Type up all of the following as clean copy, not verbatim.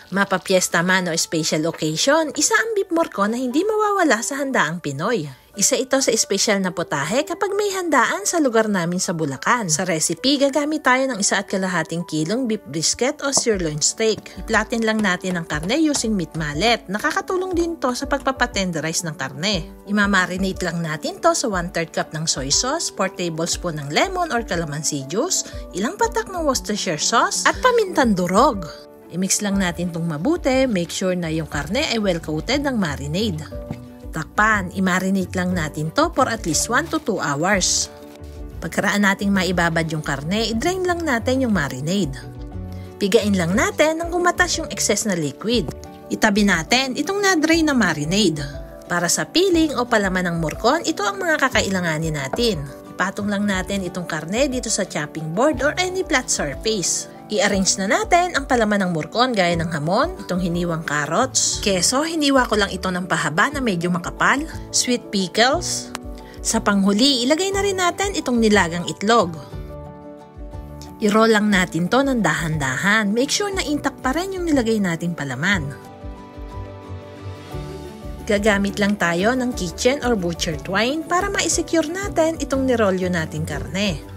Mapapiesta man o special occasion, isa ang beef morcon na hindi mawawala sa handaang Pinoy. Isa ito sa espesyal na putahe kapag may handaan sa lugar namin sa Bulacan. Sa recipe, gagamit tayo ng 1.5 kilong beef brisket o sirloin steak. Iplatin lang natin ang karne using meat mallet. Nakakatulong din to sa pagpapatenderize ng karne. Imamarinate lang natin to sa 1/3 cup ng soy sauce, 4 tablespoon ng lemon or calamansi juice, ilang patak ng Worcestershire sauce, at pamintang durog. I-mix lang natin itong mabuti, make sure na yung karne ay well coated ng marinade. Takpan, i-marinate lang natin to for at least 1 to 2 hours. Pagkaraan nating maibabad yung karne, i-drain lang natin yung marinade. Pigain lang natin nang gumatas yung excess na liquid. Itabi natin itong na-drain na marinade. Para sa peeling o palaman ng morcon, ito ang mga kakailanganin natin. Ipatong lang natin itong karne dito sa chopping board or any flat surface. I-arrange na natin ang palaman ng morcon gaya ng hamon, itong hiniwang carrots, keso, hiniwa ko lang ito ng pahaba na medyo makapal, sweet pickles. Sa panghuli, ilagay na rin natin itong nilagang itlog. I-roll lang natin to ng dahan-dahan. Make sure na intact pa rin yung nilagay nating palaman. Gagamit lang tayo ng kitchen or butcher twine para ma-secure natin itong nirolyo nating karne.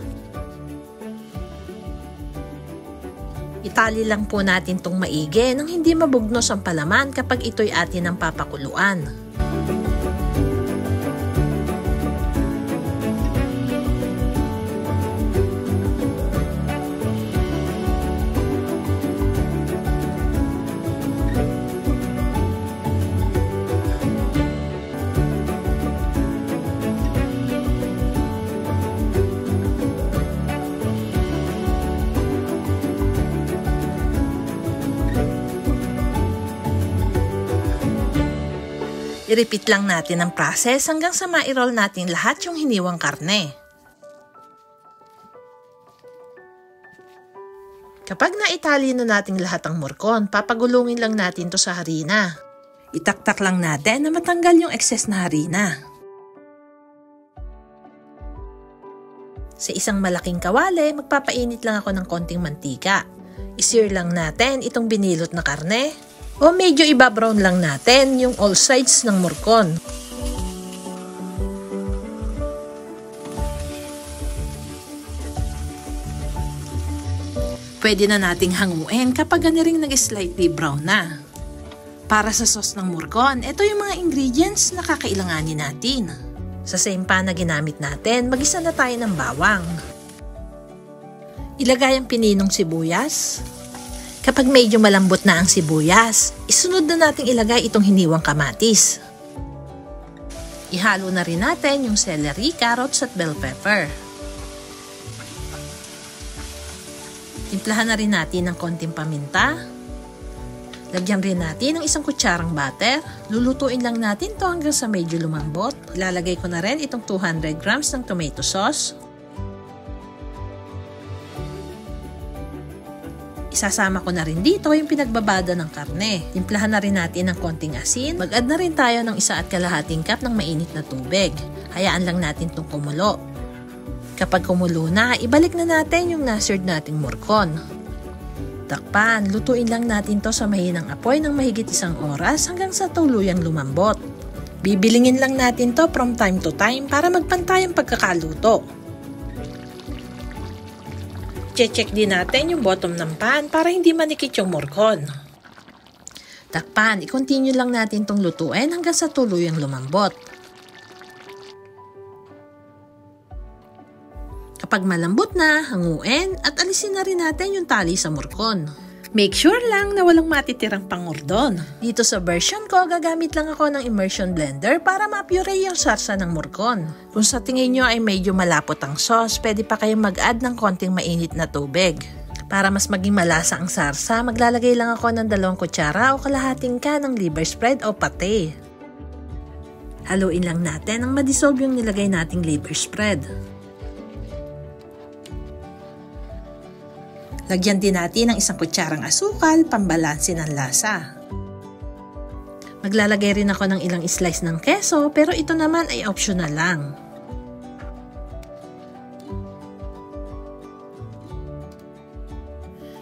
Itali lang po natin itong maigi nang hindi mabugnos ang palaman kapag ito'y atin ang papakuluan. I-repeat lang natin ang process hanggang sa ma-roll natin lahat yung hiniwang karne. Kapag naitali na natin lahat ang morcon, papagulungin lang natin to sa harina. Itaktak lang natin na matanggal yung excess na harina. Sa isang malaking kawali, magpapainit lang ako ng konting mantika. I-sear lang natin itong binilot na karne. O medyo ibabrown lang natin yung all sides ng morcon. Pwede na nating hanguin kapag ganiring nag-slightly brown na. Para sa sauce ng morcon, ito yung mga ingredients na kakailanganin natin. Sa same pan na ginamit natin, mag-isa na tayo ng bawang. Ilagay ang pininong sibuyas. Kapag medyo malambot na ang sibuyas, isunod na nating ilagay itong hiniwang kamatis. Ihalo na rin natin yung celery, carrots at bell pepper. Timplahan na rin natin ng konting paminta. Lagyan rin natin ng 1 kutsarang butter. Lulutuin lang natin to hanggang sa medyo lumambot. Ilalagay ko na rin itong 200 grams ng tomato sauce. Isasama ko na rin dito yung pinagbabada ng karne. Timplahan na rin natin ng konting asin. Mag-add na rin tayo ng 1.5 cup ng mainit na tubig. Hayaan lang natin itong kumulo. Kapag kumulo na, ibalik na natin yung na-seared nating morcon. Takpan, lutuin lang natin to sa mahinang apoy ng mahigit 1 oras hanggang sa tuluyang lumambot. Bibilingin lang natin to from time to time para magpantay ang pagkakaluto. Check din natin yung bottom ng pan para hindi manikit yung morcon. Takpan, i-continue lang natin itong lutuin hanggang sa tuluyang lumambot. Kapag malambot na, hanguin at alisin na rin natin yung tali sa morcon. Make sure lang na walang matitirang pangordon. Dito sa version ko, gagamit lang ako ng immersion blender para ma-puree yung sarsa ng morcon. Kung sa tingin nyo ay medyo malapot ang sauce, pwede pa kayong mag-add ng konting mainit na tubig. Para mas maging malasa ang sarsa, maglalagay lang ako ng 2 kutsara o kalahating can ng liver spread o pate. Haluin lang natin nang madissolve yung nilagay nating liver spread. Lagyan din natin ng 1 kutsarang asukal, pambalanse ng lasa. Maglalagay rin ako ng ilang slice ng keso, pero ito naman ay optional lang.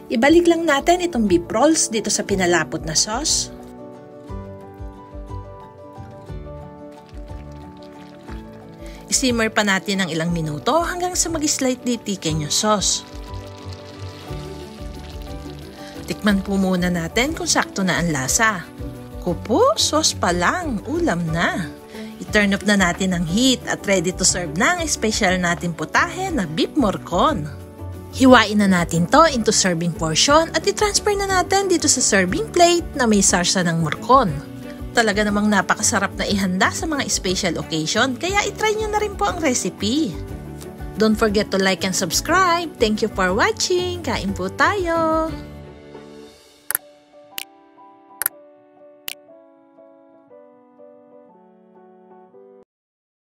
Ibalik lang natin itong beef rolls dito sa pinalapot na sauce. I-simmer pa natin ng ilang minuto hanggang sa mag-slightly thicken yung sauce. Tikman po muna natin kung sakto na ang lasa. Kupo, sauce pa lang, ulam na. I-turn up na natin ang heat at ready to serve na ang special natin putahe na beef morcon. Hiwain na natin to into serving portion at i-transfer na natin dito sa serving plate na may sarsa ng morcon. Talaga namang napakasarap na ihanda sa mga special occasion, kaya itry nyo na rin po ang recipe. Don't forget to like and subscribe. Thank you for watching. Kain po tayo!